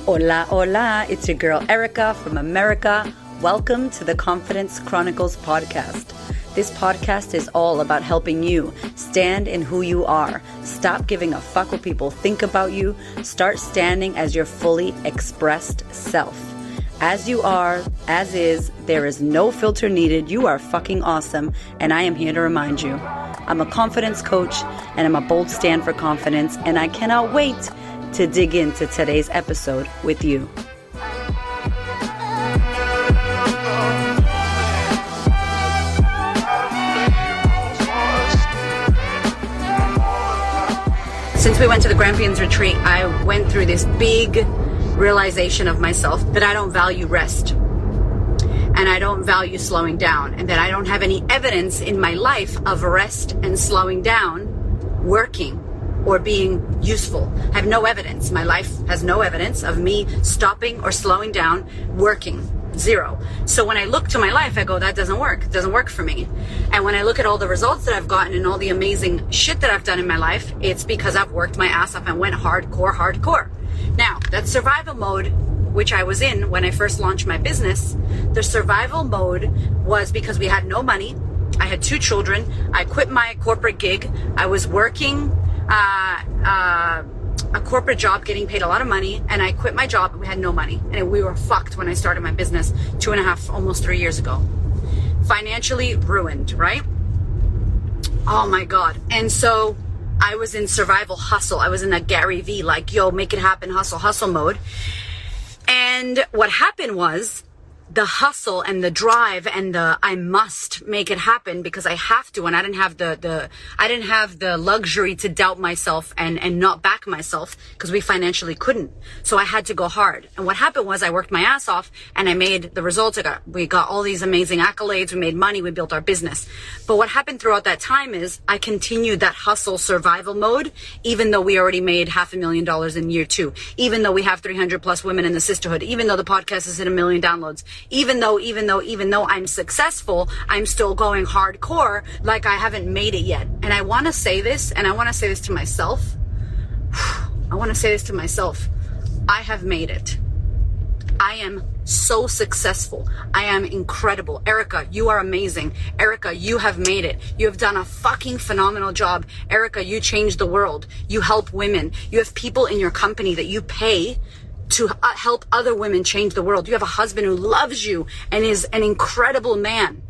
Hola, hola, it's your girl Erica from America. Welcome to the Confidence Chronicles podcast. This podcast is all about helping you stand in who you are. Stop giving a fuck what people think about you. Start standing as your fully expressed self. As you are, as is, there is no filter needed. You are fucking awesome, and I am here to remind you. I'm a confidence coach, and I'm a bold stand for confidence, and I cannot wait to dig into today's episode with you. Since we went to the Grampians retreat, I went through this big realization of myself that I don't value rest and I don't value slowing down, and that I don't have any evidence in my life of rest and slowing down working or being useful. I have no evidence. My life has no evidence of me stopping or slowing down working. Zero. So when I look to my life, I go, that doesn't work. It doesn't work for me. And when I look at all the results that I've gotten and all the amazing shit that I've done in my life, it's because I've worked my ass off and went hardcore. Now, that survival mode, which I was in when I first launched my business, the survival mode was because we had no money. I had 2 children. I quit my corporate gig. I was working a corporate job, getting paid a lot of money, and I quit my job. We had no money, and we were fucked when I started my business 2.5, almost 3 years ago. Financially ruined, right? Oh my God. And so I was in survival hustle. I was in a Gary V, like, yo, make it happen, hustle mode. And what happened was the hustle and the drive and the I must make it happen because I have to, and I didn't have the luxury to doubt myself and not back myself because we financially couldn't. So I had to go hard. And what happened was I worked my ass off and I made the results. We got all these amazing accolades. We made money. We built our business. But what happened throughout that time is I continued that hustle survival mode, even though we already made $500,000 in year 2, even though we have 300 plus women in the sisterhood, even though the podcast has hit 1 million downloads, even though I'm successful, I'm still going hardcore like I haven't made it yet. And I want to say this, and I want to say this to myself. I have made it. I am so successful. I am incredible. Erica, you are amazing. Erica, you have made it. You have done a fucking phenomenal job. Erica, you changed the world. You help women. You have people in your company that you pay to help other women change the world. You have a husband who loves you and is an incredible man.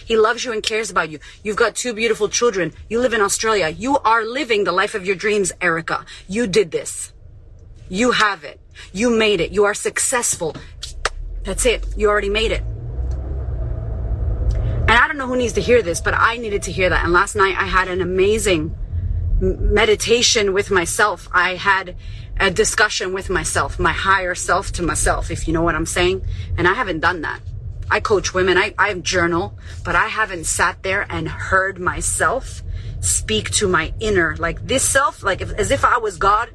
He loves you and cares about you. You've got 2 beautiful children. You live in Australia. You are living the life of your dreams, Erica. You did this. You have it. You made it. You are successful. That's it. You already made it. And I don't know who needs to hear this, but I needed to hear that. And last night I had an amazing meditation with myself. I had a discussion with myself, my higher self to myself, if you know what I'm saying. And I haven't done that. I coach women, I journal, but I haven't sat there and heard myself speak to my inner, like this self, like as if I was God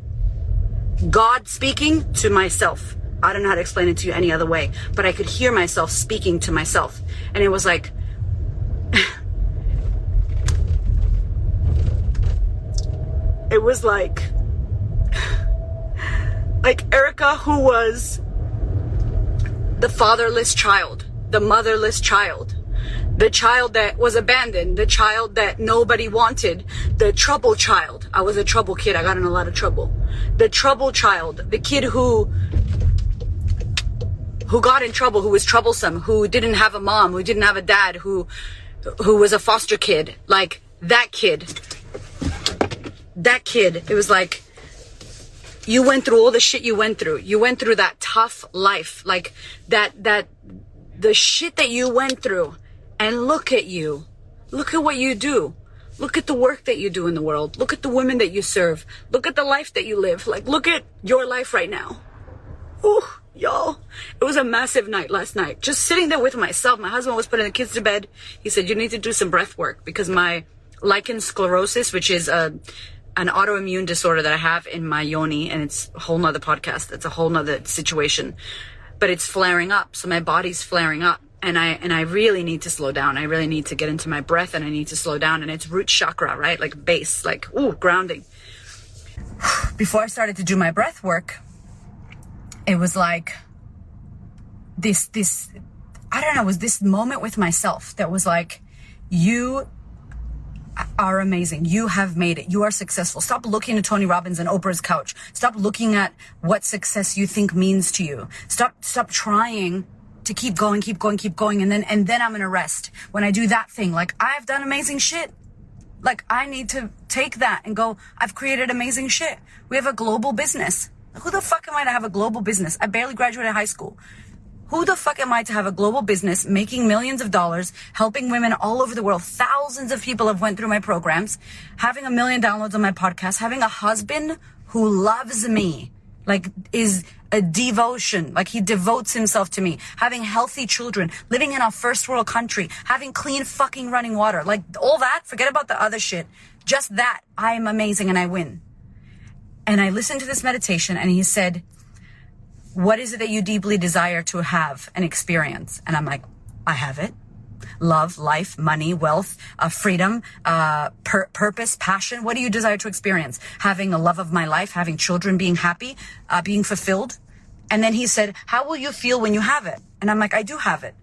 speaking to myself. I don't know how to explain it to you any other way, but I could hear myself speaking to myself. And it was like, it was like Erica, who was the fatherless child, the motherless child, the child that was abandoned, the child that nobody wanted, the trouble child. I was a trouble kid. I got in a lot of trouble. The trouble child, the kid who got in trouble, who was troublesome, who didn't have a mom, who didn't have a dad, who was a foster kid. Like that kid, it was like, you went through all the shit you went through. You went through that tough life, like that the shit that you went through. And look at you. Look at what you do. Look at the work that you do in the world. Look at the women that you serve. Look at the life that you live. Like, look at your life right now. Ooh, y'all. It was a massive night last night. Just sitting there with myself. My husband was putting the kids to bed. He said, you need to do some breath work because my lichen sclerosis, which is an autoimmune disorder that I have in my yoni, and it's a whole nother podcast. It's a whole nother situation, but it's flaring up. So my body's flaring up. And I really need to slow down. I really need to get into my breath, and I need to slow down. And it's root chakra, right? Like base, like, ooh, grounding. Before I started to do my breath work, it was like this, I don't know, it was this moment with myself that was like, you are amazing. You have made it. You are successful. Stop looking at Tony Robbins and Oprah's couch. Stop looking at what success you think means to you. Stop trying to keep going. And then I'm gonna rest. When I do that thing, like, I've done amazing shit. Like, I need to take that and go, I've created amazing shit. We have a global business. Who the fuck am I to have a global business? I barely graduated high school. Who the fuck am I to have a global business, making millions of dollars, helping women all over the world? Thousands of people have went through my programs, having 1 million downloads on my podcast, having a husband who loves me, like, is a devotion, like, he devotes himself to me, having healthy children, living in a first world country, having clean fucking running water, like, all that, forget about the other shit. Just that, I am amazing and I win. And I listened to this meditation and he said, what is it that you deeply desire to have and experience? And I'm like, I have it. Love, life, money, wealth, freedom, purpose, passion. What do you desire to experience? Having a love of my life, having children, being happy, being fulfilled. And then he said, how will you feel when you have it? And I'm like, I do have it.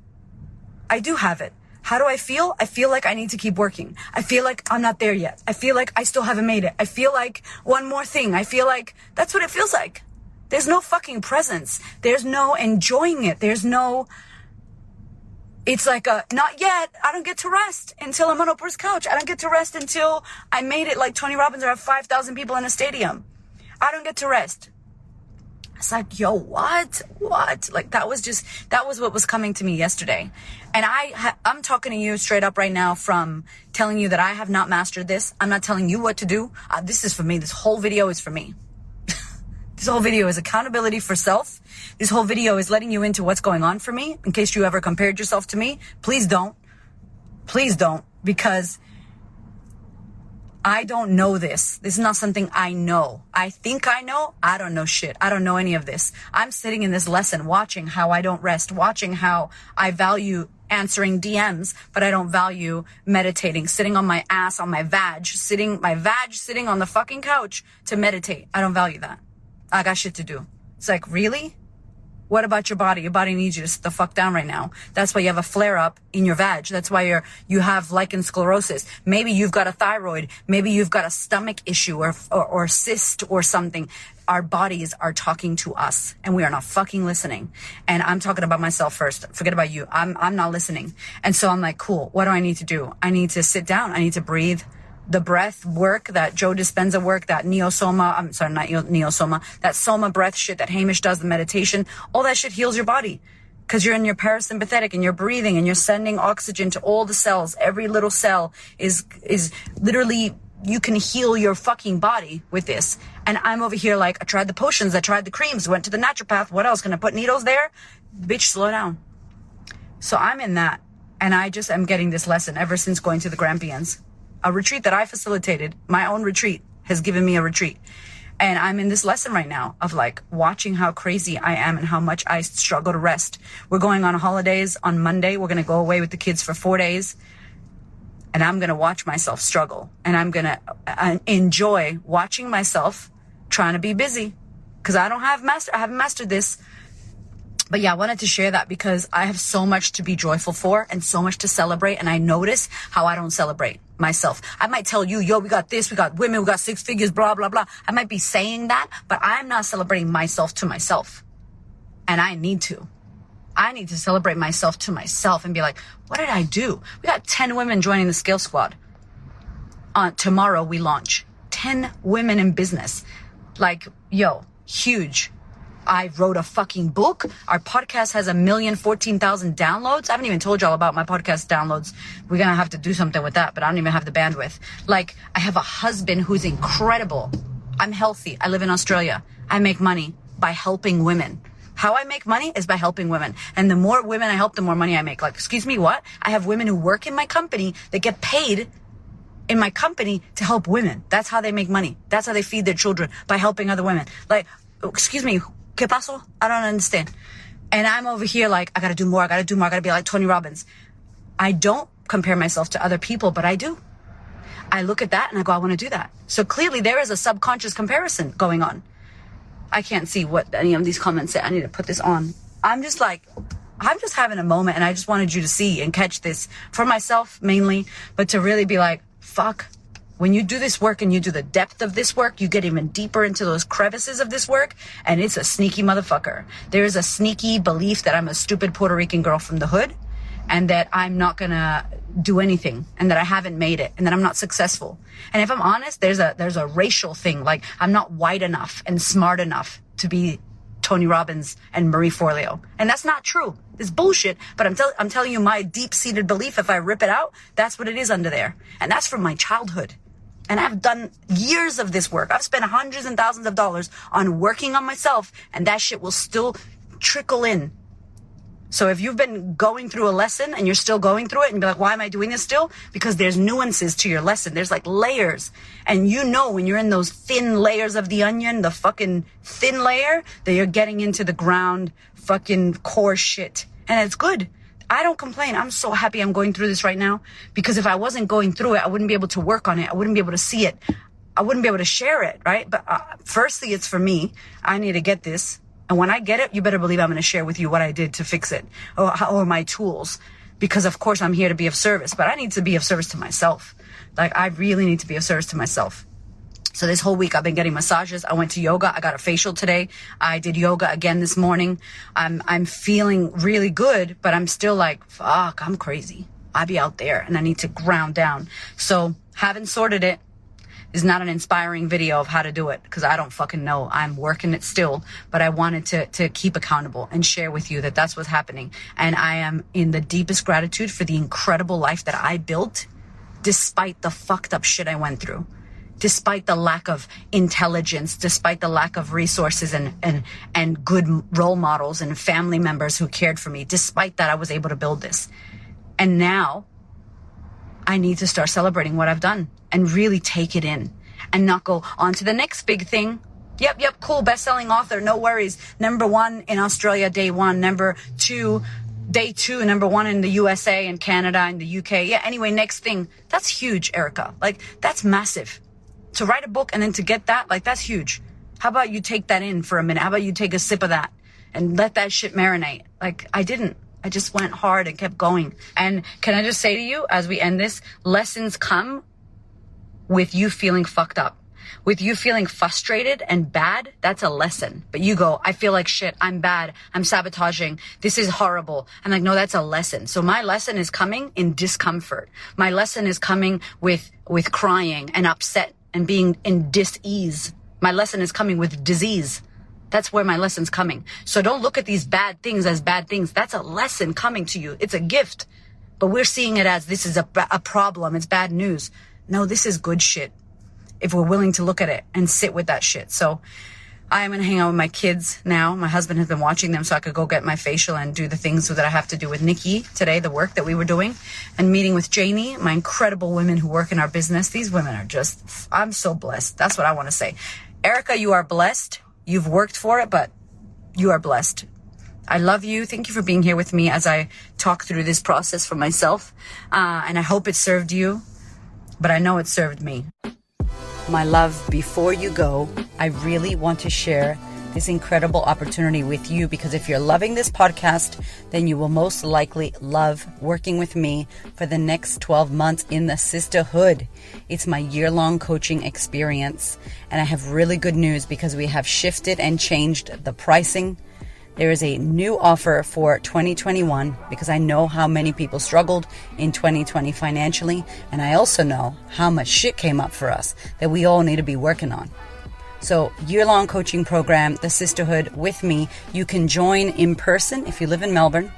I do have it. How do I feel? I feel like I need to keep working. I feel like I'm not there yet. I feel like I still haven't made it. I feel like one more thing. I feel like that's what it feels like. There's no fucking presence. There's no enjoying it. There's no, it's like not yet. I don't get to rest until I'm on Oprah's couch. I don't get to rest until I made it like Tony Robbins or have 5,000 people in a stadium. I don't get to rest. It's like, yo, what? Like, that was what was coming to me yesterday. And I'm talking to you straight up right now from telling you that I have not mastered this. I'm not telling you what to do. This is for me. This whole video is for me. This whole video is accountability for self. This whole video is letting you into what's going on for me. In case you ever compared yourself to me, please don't. Please don't, because I don't know this. This is not something I know. I think I know. I don't know shit. I don't know any of this. I'm sitting in this lesson watching how I don't rest, watching how I value answering DMs, but I don't value meditating, sitting on my ass, on my vag, sitting on the fucking couch to meditate. I don't value that. I got shit to do. It's like, really? What about your body? Your body needs you to sit the fuck down right now. That's why you have a flare up in your vag. That's why you have lichen sclerosis. Maybe you've got a thyroid. Maybe you've got a stomach issue or cyst or something. Our bodies are talking to us and we are not fucking listening. And I'm talking about myself first. Forget about you. I'm not listening. And so I'm like, cool. What do I need to do? I need to sit down. I need to breathe. The breath work, that Joe Dispenza work, that that Soma breath shit that Hamish does, the meditation, all that shit heals your body because you're in your parasympathetic and you're breathing and you're sending oxygen to all the cells. Every little cell is literally, you can heal your fucking body with this. And I'm over here like, I tried the potions, I tried the creams, went to the naturopath. What else? Can I put needles there? Bitch, slow down. So I'm in that. And I just am getting this lesson ever since going to the Grampians. A retreat that I facilitated, my own retreat, has given me a retreat. And I'm in this lesson right now of like watching how crazy I am and how much I struggle to rest. We're going on holidays on Monday. We're going to go away with the kids for 4 days. And I'm going to watch myself struggle. And I'm going to enjoy watching myself trying to be busy. Because I haven't mastered this. But yeah, I wanted to share that because I have so much to be joyful for and so much to celebrate. And I notice how I don't celebrate myself. I might tell you, yo, we got this, we got women, we got 6 figures, blah, blah, blah. I might be saying that, but I'm not celebrating myself to myself. And I need to. I need to celebrate myself to myself and be like, what did I do? We got 10 women joining the Scale Squad. Tomorrow we launch 10 women in business. Like, yo, huge. I wrote a fucking book. Our podcast has 1,014,000 downloads. I haven't even told y'all about my podcast downloads. We're going to have to do something with that, but I don't even have the bandwidth. Like, I have a husband who's incredible. I'm healthy. I live in Australia. I make money by helping women. How I make money is by helping women. And the more women I help, the more money I make. Like, excuse me, what? I have women who work in my company that get paid in my company to help women. That's how they make money. That's how they feed their children, by helping other women. Like, excuse me, ¿qué pasó? I don't understand. And I'm over here like, I gotta do more. I gotta be like Tony Robbins. I don't compare myself to other people, but I do. I look at that and I go, I want to do that. So clearly there is a subconscious comparison going on. I can't see what any of these comments say. I need to put this on. I'm just having a moment, and I just wanted you to see and catch this for myself mainly, but to really be like, fuck. When you do this work and you do the depth of this work, you get even deeper into those crevices of this work, and it's a sneaky motherfucker. There is a sneaky belief that I'm a stupid Puerto Rican girl from the hood, and that I'm not gonna do anything, and that I haven't made it, and that I'm not successful. And if I'm honest, there's a racial thing. Like, I'm not white enough and smart enough to be Tony Robbins and Marie Forleo. And that's not true. It's bullshit. But I'm telling you my deep-seated belief, if I rip it out, that's what it is under there. And that's from my childhood. And I've done years of this work. I've spent hundreds and thousands of dollars on working on myself, and that shit will still trickle in. So if you've been going through a lesson and you're still going through it, and be like, why am I doing this still? Because there's nuances to your lesson. There's like layers. And you know when you're in those thin layers of the onion, the fucking thin layer, that you're getting into the ground fucking core shit. And it's good. I don't complain. I'm so happy I'm going through this right now, because if I wasn't going through it, I wouldn't be able to work on it. I wouldn't be able to see it. I wouldn't be able to share it, right? But firstly, it's for me. I need to get this. And when I get it, you better believe I'm going to share with you what I did to fix it, or my tools. Because of course I'm here to be of service, but I need to be of service to myself. Like, I really need to be of service to myself. So this whole week I've been getting massages. I went to yoga. I got a facial today. I did yoga again this morning. I'm feeling really good, but I'm still like, fuck, I'm crazy. I be out there and I need to ground down. So haven't sorted it. Is not an inspiring video of how to do it, because I don't fucking know. I'm working it still, but I wanted to keep accountable and share with you that that's what's happening. And I am in the deepest gratitude for the incredible life that I built, despite the fucked up shit I went through. Despite the lack of intelligence, despite the lack of resources and good role models and family members who cared for me, despite that, I was able to build this. And now I need to start celebrating what I've done and really take it in and not go on to the next big thing. Yep, cool, best-selling author, no worries. Number 1 in Australia, day 1. Number 2, day 2. Number 1 in the USA and Canada and the UK. Yeah, anyway, next thing. That's huge, Erica. Like, that's massive. To write a book and then to get that, like, that's huge. How about you take that in for a minute? How about you take a sip of that and let that shit marinate? Like, I didn't. I just went hard and kept going. And can I just say to you, as we end this, lessons come with you feeling fucked up. With you feeling frustrated and bad, that's a lesson. But you go, I feel like shit, I'm bad, I'm sabotaging, this is horrible. I'm like, no, that's a lesson. So my lesson is coming in discomfort. My lesson is coming with crying and upset and being in dis-ease. My lesson is coming with disease. That's where my lesson's coming. So don't look at these bad things as bad things. That's a lesson coming to you. It's a gift. But we're seeing it as this is a problem. It's bad news. No, this is good shit, if we're willing to look at it and sit with that shit. So I am going to hang out with my kids now. My husband has been watching them so I could go get my facial and do the things that I have to do with Nikki today, the work that we were doing, and meeting with Janie, my incredible women who work in our business. These women are just, I'm so blessed. That's what I want to say. Erica, you are blessed. You've worked for it, but you are blessed. I love you. Thank you for being here with me as I talk through this process for myself. And I hope it served you, but I know it served me. My love, before you go, I really want to share this incredible opportunity with you, because if you're loving this podcast, then you will most likely love working with me for the next 12 months in the sisterhood. It's my year-long coaching experience, and I have really good news because we have shifted and changed the pricing. There is a new offer for 2021 because I know how many people struggled in 2020 financially, and I also know how much shit came up for us that we all need to be working on. So, year-long coaching program, the sisterhood with me. You can join in person if you live in Melbourne,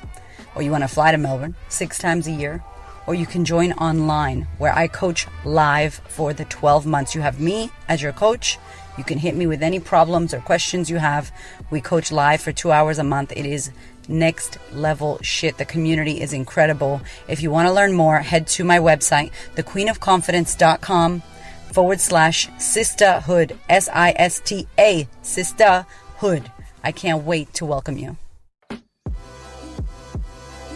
or you want to fly to Melbourne 6 times a year, or you can join online where I coach live for the 12 months. You have me as your coach. You can hit me with any problems or questions you have. We coach live for 2 hours a month. It is next level shit. The community is incredible. If you want to learn more, head to my website, thequeenofconfidence.com/sisterhood, SISTA, sisterhood. I can't wait to welcome you.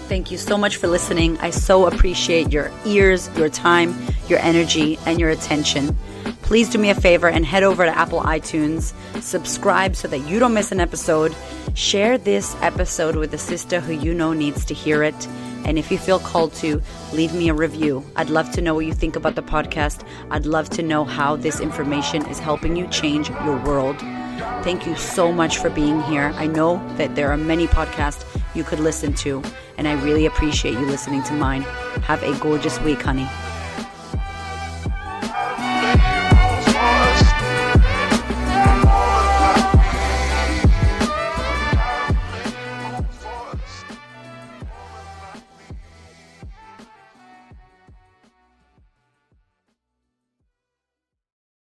Thank you so much for listening. I so appreciate your ears, your time, your energy, and your attention. Please do me a favor and head over to Apple iTunes, subscribe so that you don't miss an episode. Share this episode with a sister who you know needs to hear it. And if you feel called to, leave me a review. I'd love to know what you think about the podcast. I'd love to know how this information is helping you change your world. Thank you so much for being here. I know that there are many podcasts you could listen to, and I really appreciate you listening to mine. Have a gorgeous week, honey.